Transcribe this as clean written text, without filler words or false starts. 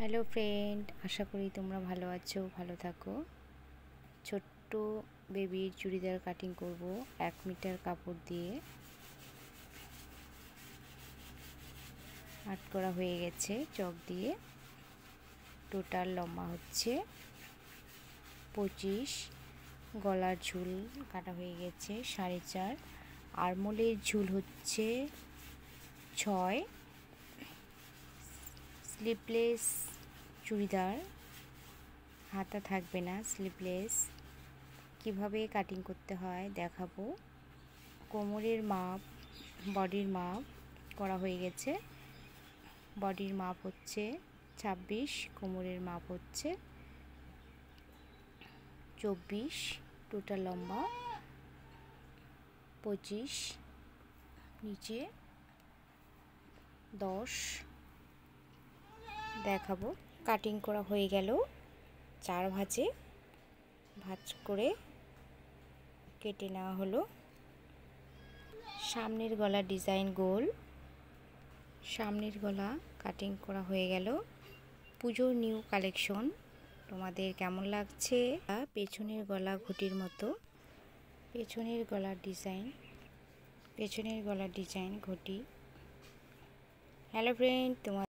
Hello friend, আশা করি তোমরা ভালো আছো, ভালো থাকো। ছোট্ট বেবির চুড়িদার কাটিং করব 1 মিটার কাপড় দিয়ে। আর্ট করা হয়ে গেছে চক দিয়ে। টোটাল লম্বা হচ্ছে 25, গলার ঝুল কাটা হয়ে গেছে 4.5, আরমোলের ঝুল হচ্ছে 6। স্লিভলেস চুড়িদার, হাতা থাকবে না, স্লিভলেস। কিভাবে কাটিং করতে হয় দেখাবো। কোমরের মাপ, বডির মাপ করা হয়ে গেছে। বডির মাপ হচ্ছে 26, কোমরের মাপ হচ্ছে 24, টোটাল লম্বা 25, নিচে 10 দেখাবো। কাটিং করা হয়ে গেল। 4 ভাঁজে ভাঁজ করে কেটে নেওয়া হলো। সামনের গলা ডিজাইন গোল, সামনের গলা কাটিং করা হয়ে গেল। পুজোর নিউ কালেকশন, তোমাদের কেমন লাগছে? পেছনের গলা ঘটির মতো, পেছনের গলার ডিজাইন ঘটি। হ্যালো ফ্রেন্ড, তোমার